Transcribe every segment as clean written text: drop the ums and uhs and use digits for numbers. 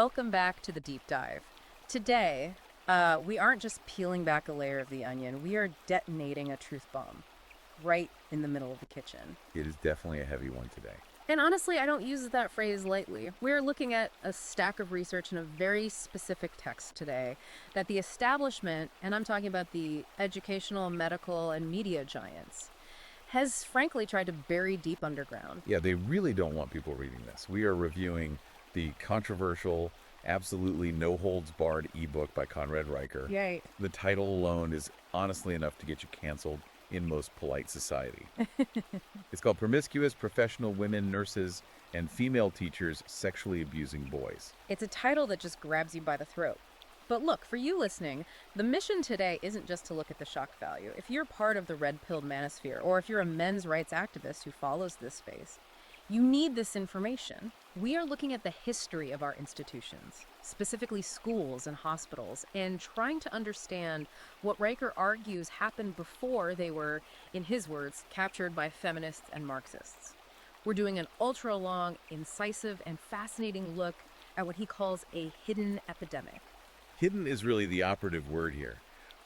Welcome back to the deep dive. Today, we aren't just peeling back a layer of the onion, we are detonating a truth bomb right in the middle of the kitchen. It is definitely a heavy one today. And honestly, I don't use that phrase lightly. We're looking at a stack of research in a very specific text today that the establishment, and I'm talking about the educational, medical, and media giants, has frankly tried to bury deep underground. Yeah, they really don't want people reading this. We are reviewing the controversial, absolutely no-holds-barred ebook by Conrad Reicher. Yay. The title alone is honestly enough to get you canceled in most polite society. It's called Promiscuous, Professional Women, Nurses, and Female Teachers Sexually Abusing Boys. It's a title that just grabs you by the throat. But look, for you listening, the mission today isn't just to look at the shock value. If you're part of the red-pilled manosphere, or if you're a men's rights activist who follows this space, you need this information. We are looking at the history of our institutions, specifically schools and hospitals, and trying to understand what Reicher argues happened before they were, in his words, captured by feminists and Marxists. We're doing an ultra-long, incisive, and fascinating look at what he calls a hidden epidemic. Hidden is really the operative word here.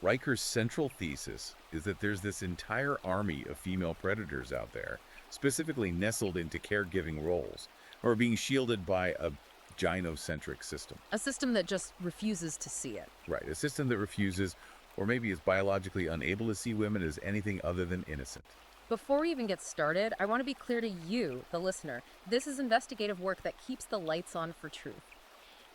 Reicher's central thesis is that there's this entire army of female predators out there, specifically nestled into caregiving roles, or being shielded by a gynocentric system. A system that just refuses to see it. Right, a system that refuses, or maybe is biologically unable to see women as anything other than innocent. Before we even get started, I want to be clear to you, the listener. This is investigative work that keeps the lights on for truth.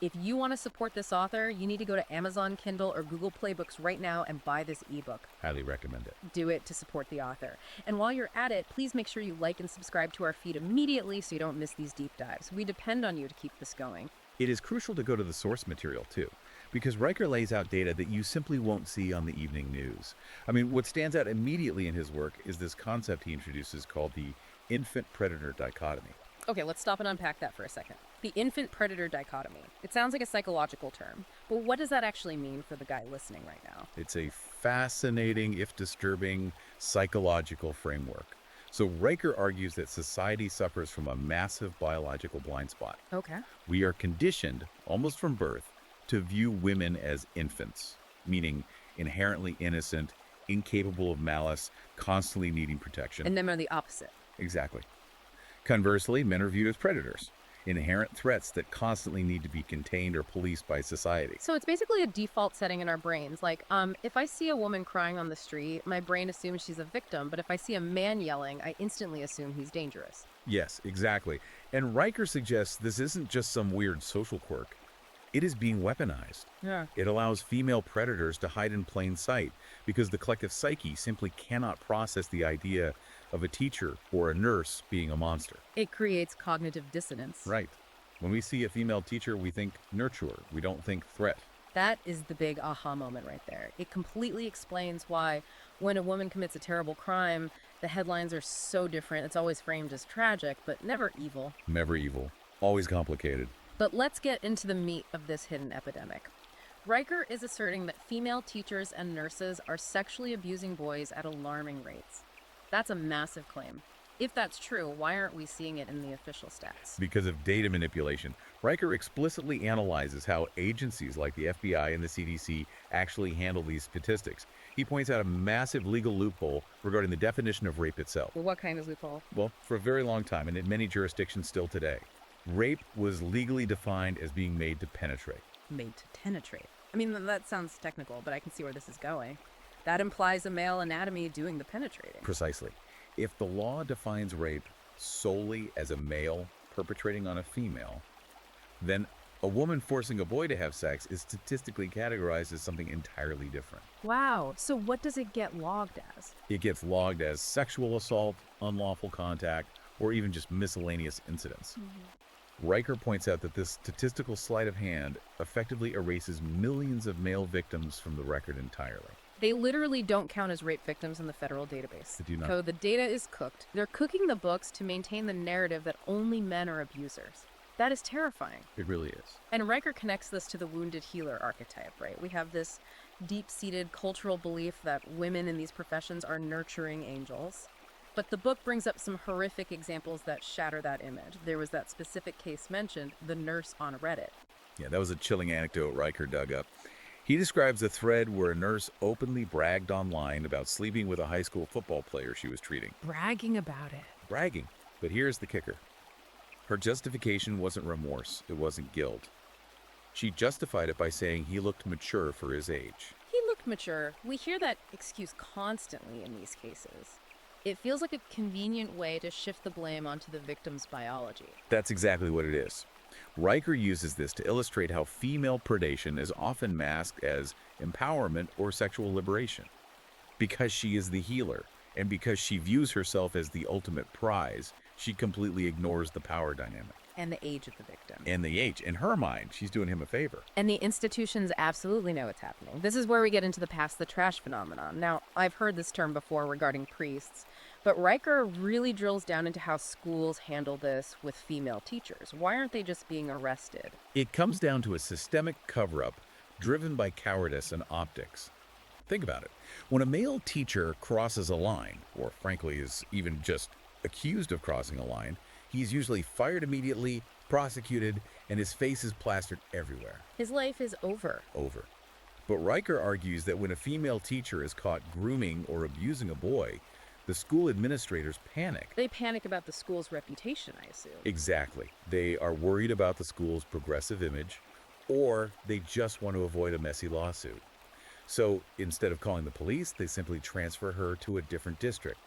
If you want to support this author, you need to go to Amazon Kindle or Google Play Books right now and buy this ebook. Highly recommend it. Do it to support the author. And while you're at it, please make sure you like and subscribe to our feed immediately so you don't miss these deep dives. We depend on you to keep this going. It is crucial to go to the source material, too, because Reicher lays out data that you simply won't see on the evening news. I mean, what stands out immediately in his work is this concept he introduces called the infant-predator dichotomy. Okay, let's stop and unpack that for a second. The infant-predator dichotomy. It sounds like a psychological term, but what does that actually mean for the guy listening right now? It's a fascinating, if disturbing, psychological framework. So Reicher argues that society suffers from a massive biological blind spot. Okay. We are conditioned, almost from birth, to view women as infants, meaning inherently innocent, incapable of malice, constantly needing protection. And men are the opposite. Exactly. Conversely, men are viewed as predators, inherent threats that constantly need to be contained or policed by society. So it's basically a default setting in our brains. Like, if I see a woman crying on the street, my brain assumes she's a victim, but if I see a man yelling, I instantly assume he's dangerous. Yes, exactly. And Reicher suggests this isn't just some weird social quirk. It is being weaponized. Yeah. It allows female predators to hide in plain sight because the collective psyche simply cannot process the idea of a teacher or a nurse being a monster. It creates cognitive dissonance. Right. When we see a female teacher, we think nurturer. We don't think threat. That is the big aha moment right there. It completely explains why when a woman commits a terrible crime, the headlines are so different. It's always framed as tragic, but never evil. Never evil. Always complicated. But let's get into the meat of this hidden epidemic. Reicher is asserting that female teachers and nurses are sexually abusing boys at alarming rates. That's a massive claim. If that's true, why aren't we seeing it in the official stats? Because of data manipulation. Reicher explicitly analyzes how agencies like the FBI and the CDC actually handle these statistics. He points out a massive legal loophole regarding the definition of rape itself. Well, what kind of loophole? Well, for a very long time, and in many jurisdictions still today, rape was legally defined as being made to penetrate. Made to penetrate. I mean, that sounds technical, but I can see where this is going. That implies a male anatomy doing the penetrating. Precisely. If the law defines rape solely as a male perpetrating on a female, then a woman forcing a boy to have sex is statistically categorized as something entirely different. Wow. So what does it get logged as? It gets logged as sexual assault, unlawful contact, or even just miscellaneous incidents. Reicher points out that this statistical sleight of hand effectively erases millions of male victims from the record entirely. They literally don't count as rape victims in the federal database. They do not. So the data is cooked. They're cooking the books to maintain the narrative that only men are abusers. That is terrifying. It really is. And Reicher connects this to the wounded healer archetype, right? We have this deep-seated cultural belief that women in these professions are nurturing angels. But the book brings up some horrific examples that shatter that image. There was that specific case mentioned, the nurse on Reddit. Yeah, that was a chilling anecdote Riker dug up. He describes a thread where a nurse openly bragged online about sleeping with a high school football player she was treating. Bragging about it. Bragging. But here's the kicker. Her justification wasn't remorse, it wasn't guilt. She justified it by saying he looked mature for his age. He looked mature. We hear that excuse constantly in these cases. It feels like a convenient way to shift the blame onto the victim's biology. That's exactly what it is. Riker uses this to illustrate how female predation is often masked as empowerment or sexual liberation. Because she is the healer, and because she views herself as the ultimate prize, she completely ignores the power dynamic. And the age of the victim. And the age. In her mind, she's doing him a favor. And the institutions absolutely know what's happening. This is where we get into the pass the trash phenomenon. Now, I've heard this term before regarding priests, but Riker really drills down into how schools handle this with female teachers. Why aren't they just being arrested? It comes down to a systemic cover-up driven by cowardice and optics. Think about it. When a male teacher crosses a line, or frankly is even just accused of crossing a line, he's usually fired immediately, prosecuted, and his face is plastered everywhere. His life is over. Over. But Riker argues that when a female teacher is caught grooming or abusing a boy, the school administrators panic. They panic about the school's reputation, I assume. Exactly. They are worried about the school's progressive image, or they just want to avoid a messy lawsuit. So instead of calling the police, they simply transfer her to a different district,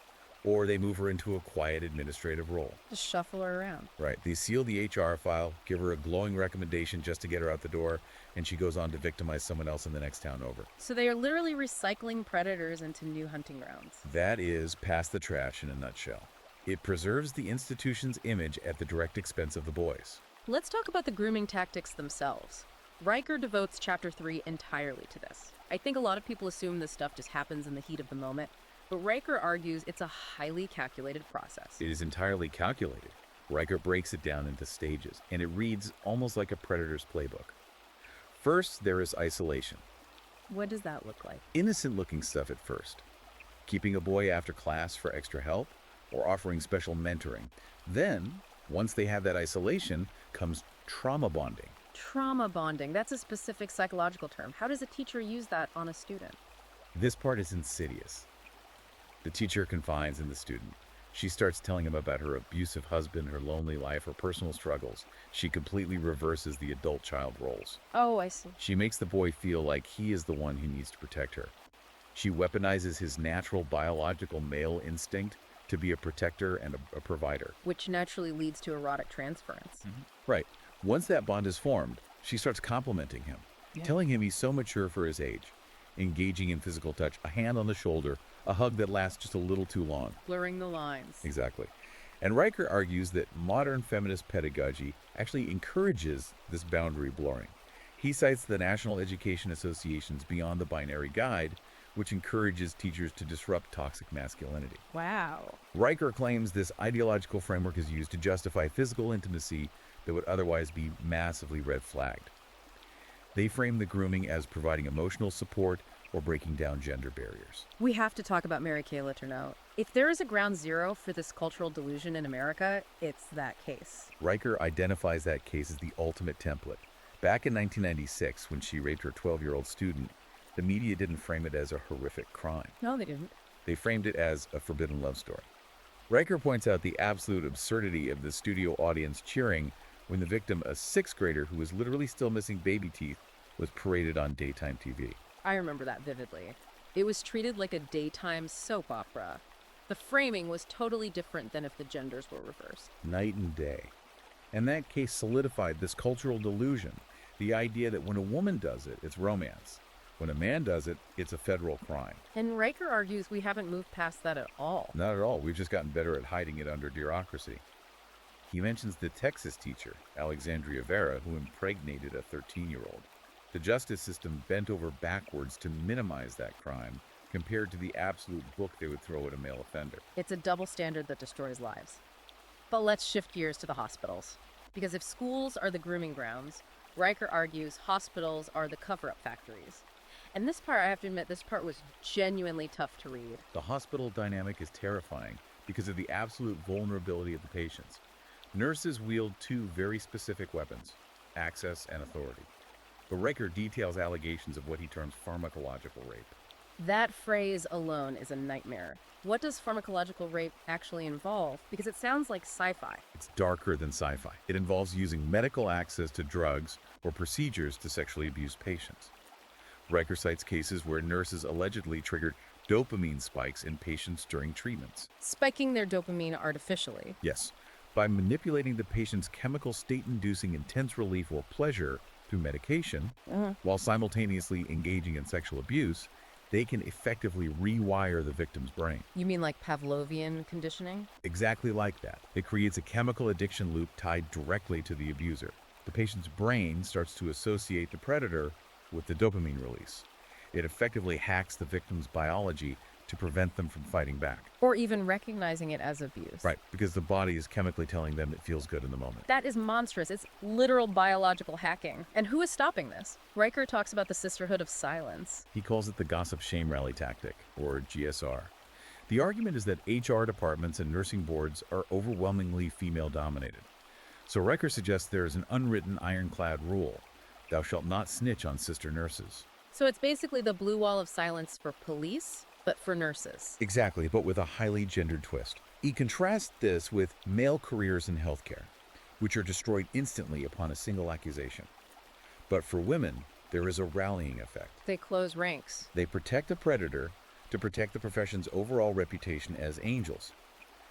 or they move her into a quiet administrative role. Just shuffle her around. Right. They seal the HR file, give her a glowing recommendation just to get her out the door, and she goes on to victimize someone else in the next town over. So they are literally recycling predators into new hunting grounds. That is pass the trash in a nutshell. It preserves the institution's image at the direct expense of the boys. Let's talk about the grooming tactics themselves. Riker devotes Chapter 3 entirely to this. I think a lot of people assume this stuff just happens in the heat of the moment, but Riker argues it's a highly calculated process. It is entirely calculated. Riker breaks it down into stages, and it reads almost like a predator's playbook. First, there is isolation. What does that look like? Innocent-looking stuff at first. Keeping a boy after class for extra help, or offering special mentoring. Then, once they have that isolation, comes trauma bonding. Trauma bonding. That's a specific psychological term. How does a teacher use that on a student? This part is insidious. The teacher confides in the student. She starts telling him about her abusive husband, her lonely life, her personal struggles. She completely reverses the adult-child roles. Oh, I see. She makes the boy feel like he is the one who needs to protect her. She weaponizes his natural biological male instinct to be a protector and a provider. Which naturally leads to erotic transference. Right. Once that bond is formed, she starts complimenting him, telling him he's so mature for his age, engaging in physical touch, a hand on the shoulder, a hug that lasts just a little too long. Blurring the lines. Exactly. And Riker argues that modern feminist pedagogy actually encourages this boundary blurring. He cites the National Education Association's Beyond the Binary Guide, which encourages teachers to disrupt toxic masculinity. Wow. Riker claims this ideological framework is used to justify physical intimacy that would otherwise be massively red flagged. They frame the grooming as providing emotional support or breaking down gender barriers. We have to talk about Mary Kay Letourneau. If there is a ground zero for this cultural delusion in America, it's that case. Riker identifies that case as the ultimate template. Back in 1996, when she raped her 12-year-old student, the media didn't frame it as a horrific crime. No, they didn't. They framed it as a forbidden love story. Riker points out the absolute absurdity of the studio audience cheering when the victim, a sixth grader who was literally still missing baby teeth, was paraded on daytime TV. I remember that vividly. It was treated like a daytime soap opera. The framing was totally different than if the genders were reversed. Night and day. And that case solidified this cultural delusion, the idea that when a woman does it, it's romance. When a man does it, it's a federal crime. And Riker argues we haven't moved past that at all. Not at all. We've just gotten better at hiding it under bureaucracy. He mentions the Texas teacher, Alexandria Vera, who impregnated a 13-year-old. The justice system bent over backwards to minimize that crime compared to the absolute book they would throw at a male offender. It's a double standard that destroys lives. But let's shift gears to the hospitals. Because if schools are the grooming grounds, Riker argues hospitals are the cover-up factories. And this part, I have to admit, this part was genuinely tough to read. The hospital dynamic is terrifying because of the absolute vulnerability of the patients. Nurses wield two very specific weapons: access, and authority. But Riker details allegations of what he terms pharmacological rape. That phrase alone is a nightmare. What does pharmacological rape actually involve? Because it sounds like sci-fi. It's darker than sci-fi. It involves using medical access to drugs or procedures to sexually abuse patients. Riker cites cases where nurses allegedly triggered dopamine spikes in patients during treatments. Spiking their dopamine artificially. Yes, by manipulating the patient's chemical state-inducing intense relief or pleasure through medication, while simultaneously engaging in sexual abuse, they can effectively rewire the victim's brain. You mean like Pavlovian conditioning? Exactly like that. It creates a chemical addiction loop tied directly to the abuser. The patient's brain starts to associate the predator with the dopamine release. It effectively hacks the victim's biology to prevent them from fighting back. Or even recognizing it as abuse. Right, because the body is chemically telling them it feels good in the moment. That is monstrous. It's literal biological hacking. And who is stopping this? Riker talks about the sisterhood of silence. He calls it the gossip shame rally tactic, or GSR. The argument is that HR departments and nursing boards are overwhelmingly female-dominated. So Riker suggests there is an unwritten ironclad rule: thou shalt not snitch on sister nurses. So it's basically the blue wall of silence for police, but for nurses. Exactly, but with a highly gendered twist. He contrasts this with male careers in healthcare, which are destroyed instantly upon a single accusation. But for women, there is a rallying effect. They close ranks. They protect a predator to protect the profession's overall reputation as angels.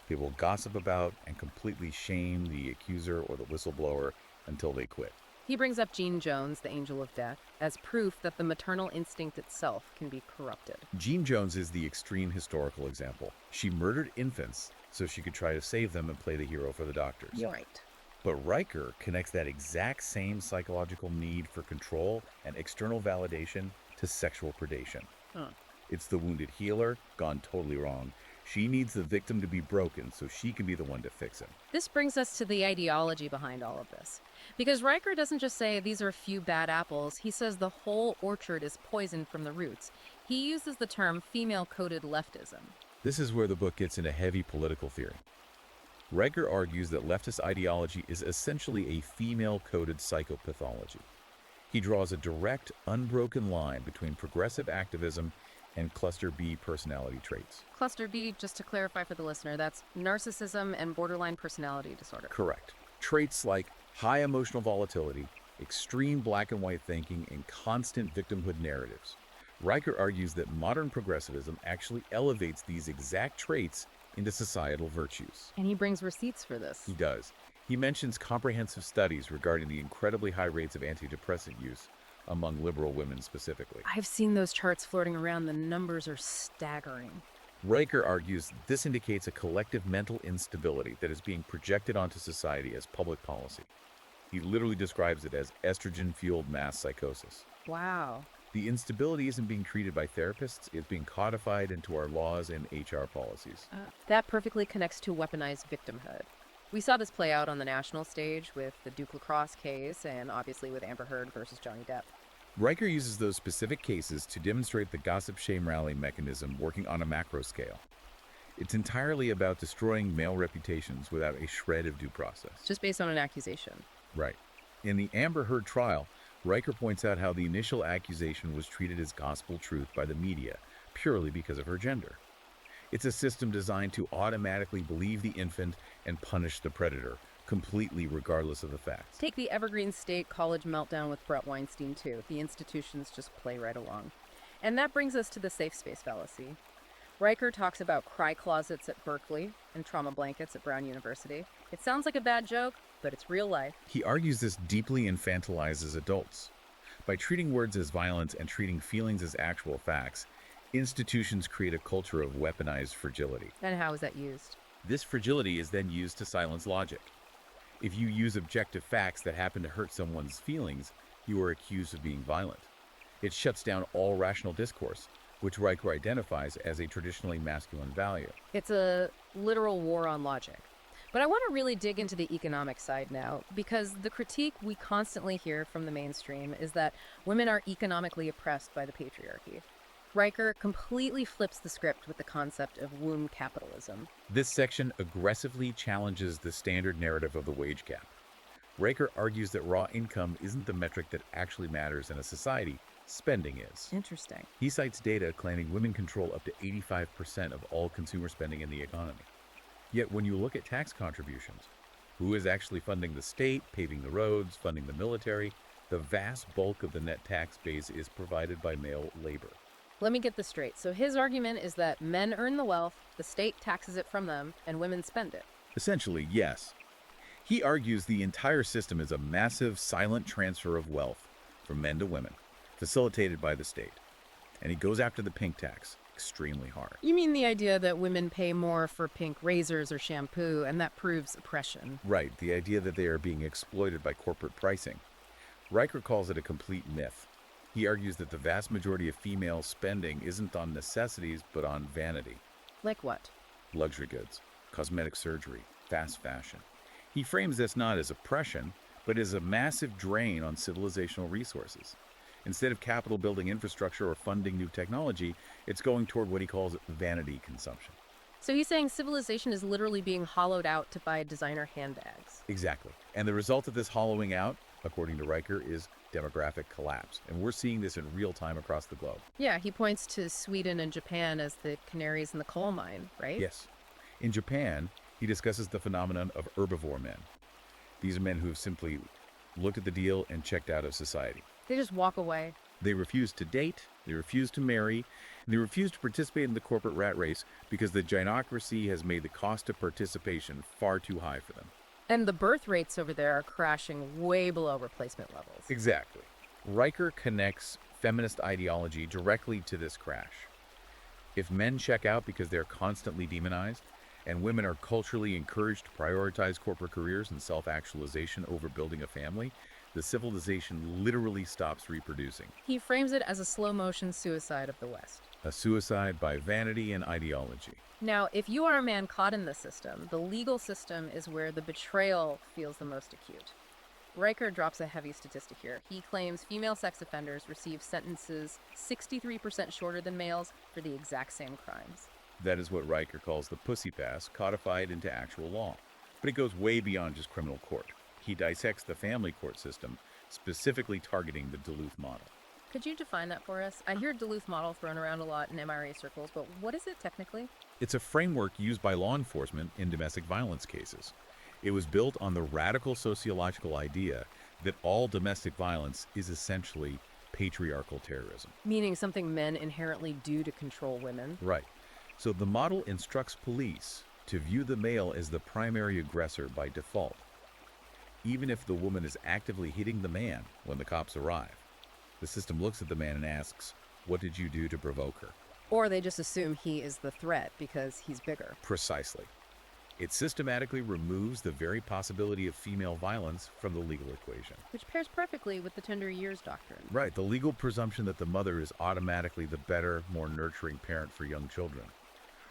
They will gossip about and completely shame the accuser or the whistleblower until they quit. He brings up Jean Jones, the angel of death, as proof that the maternal instinct itself can be corrupted. Jean Jones is the extreme historical example. She murdered infants so she could try to save them and play the hero for the doctors. Right. But Riker connects that exact same psychological need for control and external validation to sexual predation. It's the wounded healer gone totally wrong. She needs the victim to be broken so she can be the one to fix him. This brings us to the ideology behind all of this. Because Riker doesn't just say these are a few bad apples, he says the whole orchard is poisoned from the roots. He uses the term female-coded leftism. This is where the book gets into heavy political theory. Riker argues that leftist ideology is essentially a female-coded psychopathology. He draws a direct, unbroken line between progressive activism and cluster B personality traits. Cluster B, just to clarify for the listener, that's narcissism and borderline personality disorder. Correct. Traits like high emotional volatility, extreme black and white thinking, and constant victimhood narratives. Riker argues that modern progressivism actually elevates these exact traits into societal virtues. And he brings receipts for this. He does. He mentions comprehensive studies regarding the incredibly high rates of antidepressant use among liberal women specifically. I've seen those charts floating around. The numbers are staggering. Riker argues this indicates a collective mental instability that is being projected onto society as public policy. He literally describes it as estrogen-fueled mass psychosis. Wow. The instability isn't being treated by therapists, it's being codified into our laws and HR policies. That perfectly connects to weaponized victimhood. We saw this play out on the national stage with the Duke Lacrosse case and obviously with Amber Heard versus Johnny Depp. Riker uses those specific cases to demonstrate the gossip shame rally mechanism working on a macro scale. It's entirely about destroying male reputations without a shred of due process. Just based on an accusation. Right. In the Amber Heard trial, Riker points out how the initial accusation was treated as gospel truth by the media, purely because of her gender. It's a system designed to automatically believe the infant and punish the predator, completely regardless of the facts. Take the Evergreen State College meltdown with Brett Weinstein, too. The institutions just play right along. And that brings us to the safe space fallacy. Riker talks about cry closets at Berkeley and trauma blankets at Brown University. It sounds like a bad joke, but it's real life. He argues this deeply infantilizes adults. By treating words as violence and treating feelings as actual facts, institutions create a culture of weaponized fragility. And how is that used? This fragility is then used to silence logic. If you use objective facts that happen to hurt someone's feelings, you are accused of being violent. It shuts down all rational discourse, which Riker identifies as a traditionally masculine value. It's a literal war on logic. But I want to really dig into the economic side now, because the critique we constantly hear from the mainstream is that women are economically oppressed by the patriarchy. Riker completely flips the script with the concept of womb capitalism. This section aggressively challenges the standard narrative of the wage gap. Riker argues that raw income isn't the metric that actually matters in a society. Spending is. Interesting. He cites data claiming women control up to 85% of all consumer spending in the economy. Yet when you look at tax contributions, who is actually funding the state, paving the roads, funding the military, the vast bulk of the net tax base is provided by male labor. Let me get this straight. So his argument is that men earn the wealth, the state taxes it from them, and women spend it. Essentially, yes. He argues the entire system is a massive, silent transfer of wealth from men to women, facilitated by the state. And he goes after the pink tax extremely hard. You mean the idea that women pay more for pink razors or shampoo, and that proves oppression? Right, the idea that they are being exploited by corporate pricing. Riker calls it a complete myth. He argues that the vast majority of female spending isn't on necessities, but on vanity. Like what? Luxury goods, cosmetic surgery, fast fashion. He frames this not as oppression, but as a massive drain on civilizational resources. Instead of capital building infrastructure or funding new technology, it's going toward what he calls vanity consumption. So he's saying civilization is literally being hollowed out to buy designer handbags. Exactly. And the result of this hollowing out, according to Riker, is demographic collapse. And we're seeing this in real time across the globe. Yeah, he points to Sweden and Japan as the canaries in the coal mine, right? Yes. In Japan, he discusses the phenomenon of herbivore men. These are men who have simply looked at the deal and checked out of society. They just walk away. They refuse to date, they refuse to marry, and they refuse to participate in the corporate rat race because the gynocracy has made the cost of participation far too high for them. And the birth rates over there are crashing way below replacement levels. Exactly. Riker connects feminist ideology directly to this crash. If men check out because they're constantly demonized, and women are culturally encouraged to prioritize corporate careers and self-actualization over building a family, the civilization literally stops reproducing. He frames it as a slow-motion suicide of the West. A suicide by vanity and ideology. Now, if you are a man caught in the system, the legal system is where the betrayal feels the most acute. Riker drops a heavy statistic here. He claims female sex offenders receive sentences 63% shorter than males for the exact same crimes. That is what Riker calls the pussy pass, codified into actual law. But it goes way beyond just criminal court. He dissects the family court system, specifically targeting the Duluth model. Could you define that for us? I hear Duluth model thrown around a lot in MRA circles, but what is it technically? It's a framework used by law enforcement in domestic violence cases. It was built on the radical sociological idea that all domestic violence is essentially patriarchal terrorism. Meaning something men inherently do to control women. Right. So the model instructs police to view the male as the primary aggressor by default, even if the woman is actively hitting the man when the cops arrive. The system looks at the man and asks, "What did you do to provoke her?" Or they just assume he is the threat because he's bigger. Precisely. It systematically removes the very possibility of female violence from the legal equation. Which pairs perfectly with the tender years doctrine. Right, the legal presumption that the mother is automatically the better, more nurturing parent for young children.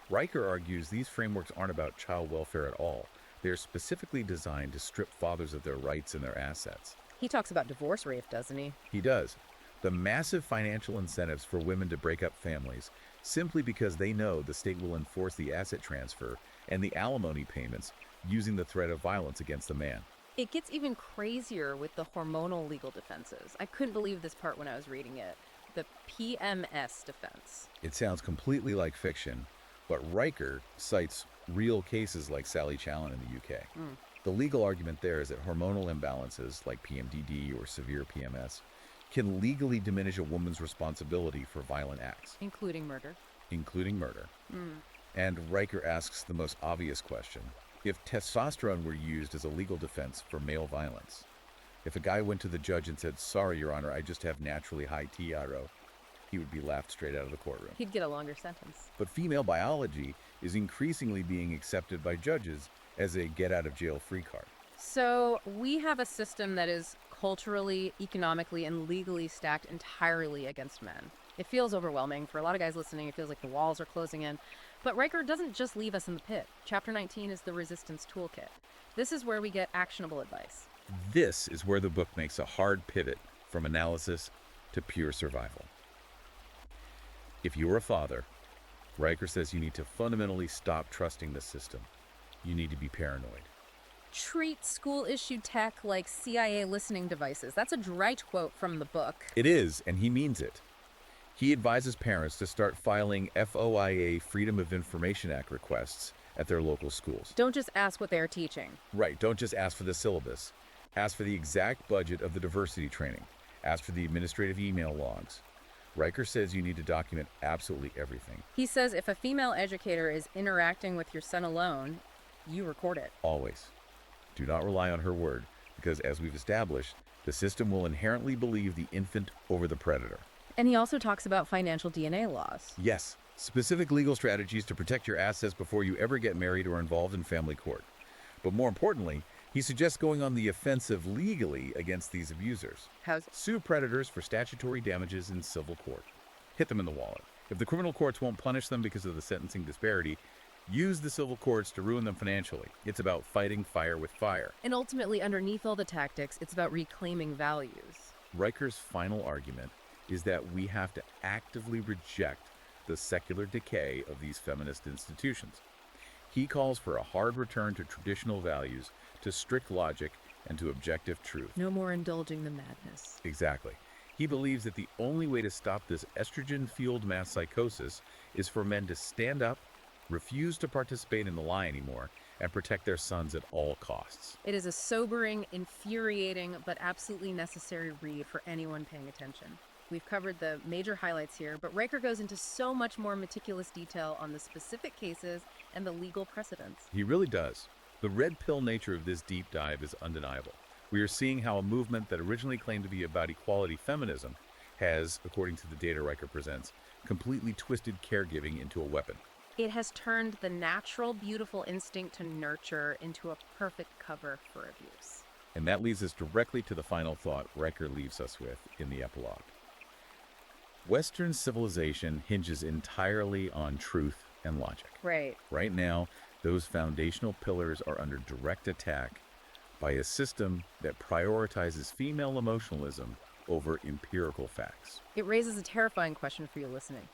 Riker argues these frameworks aren't about child welfare at all. They are specifically designed to strip fathers of their rights and their assets. He talks about divorce rape, doesn't he? He does. The massive financial incentives for women to break up families simply because they know the state will enforce the asset transfer and the alimony payments using the threat of violence against the man. It gets even crazier with the hormonal legal defenses. I couldn't believe this part when I was reading it. The PMS defense. It sounds completely like fiction, but Riker cites real cases like Sally Challen in the UK. The legal argument there is that hormonal imbalances like PMDD or severe PMS can legally diminish a woman's responsibility for violent acts. Including murder. And Riker asks the most obvious question. If testosterone were used as a legal defense for male violence, if a guy went to the judge and said, "Sorry, Your Honor, I just have naturally high TRO," he would be laughed straight out of the courtroom. He'd get a longer sentence. But female biology is increasingly being accepted by judges as a get-out-of-jail-free card. So we have a system that is culturally, economically, and legally stacked entirely against men. It feels overwhelming. For a lot of guys listening, it feels like the walls are closing in. But Riker doesn't just leave us in the pit. Chapter 19 is the Resistance Toolkit. This is where we get actionable advice. This is where the book makes a hard pivot from analysis to pure survival. If you're a father, Riker says you need to fundamentally stop trusting the system. You need to be paranoid. treat school-issued tech like CIA listening devices. That's a direct quote from the book. It is, and he means it. He advises parents to start filing FOIA Freedom of Information Act requests at their local schools. Don't just ask what they are teaching. Right, don't just ask for the syllabus. Ask for the exact budget of the diversity training. Ask for the administrative email logs. Riker says you need to document absolutely everything. He says if a female educator is interacting with your son alone, you record it. Always. Do not rely on her word, because as we've established, the system will inherently believe the infant over the predator. And he also talks about financial DNA laws. Yes, specific legal strategies to protect your assets before you ever get married or involved in family court. But more importantly, he suggests going on the offensive legally against these abusers. How's Sue predators for statutory damages in civil court. Hit them in the wallet. If the criminal courts won't punish them because of the sentencing disparity, use the civil courts to ruin them financially. It's about fighting fire with fire. And ultimately, underneath all the tactics, it's about reclaiming values. Riker's final argument is that we have to actively reject the secular decay of these feminist institutions. He calls for a hard return to traditional values, to strict logic, and to objective truth. No more indulging the madness. Exactly. He believes that the only way to stop this estrogen-fueled mass psychosis is for men to stand up, refuse to participate in the lie anymore, and protect their sons at all costs. It is a sobering, infuriating, but absolutely necessary read for anyone paying attention. We've covered the major highlights here, but Riker goes into so much more meticulous detail on the specific cases and the legal precedents. He really does. The red pill nature of this deep dive is undeniable. We are seeing how a movement that originally claimed to be about equality feminism has, according to the data Riker presents, completely twisted caregiving into a weapon. It has turned the natural, beautiful instinct to nurture into a perfect cover for abuse. And that leads us directly to the final thought Riker leaves us with in the epilogue. Western civilization hinges entirely on truth and logic. Right. Right now, those foundational pillars are under direct attack by a system that prioritizes female emotionalism over empirical facts. It raises a terrifying question for you listening.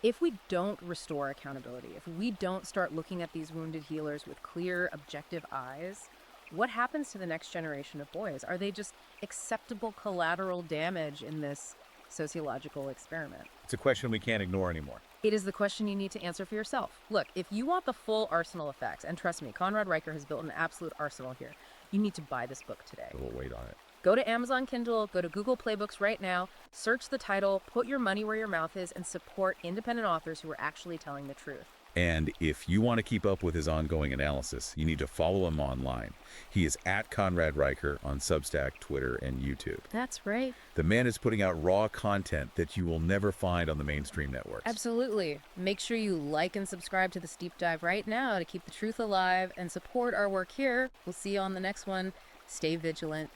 If we don't restore accountability, if we don't start looking at these wounded healers with clear, objective eyes, what happens to the next generation of boys? Are they just acceptable collateral damage in this sociological experiment? It's a question we can't ignore anymore. It is the question you need to answer for yourself. Look, if you want the full arsenal of facts, and trust me, Conrad Riker has built an absolute arsenal here, you need to buy this book today. We'll wait on it. Go to Amazon Kindle, go to Google Playbooks right now, search the title, put your money where your mouth is, and support independent authors who are actually telling the truth. And if you want to keep up with his ongoing analysis, you need to follow him online. He is at Conrad Riker on Substack, Twitter, and YouTube. That's right. The man is putting out raw content that you will never find on the mainstream networks. Absolutely. Make sure you like and subscribe to this deep dive right now to keep the truth alive and support our work here. We'll see you on the next one. Stay vigilant.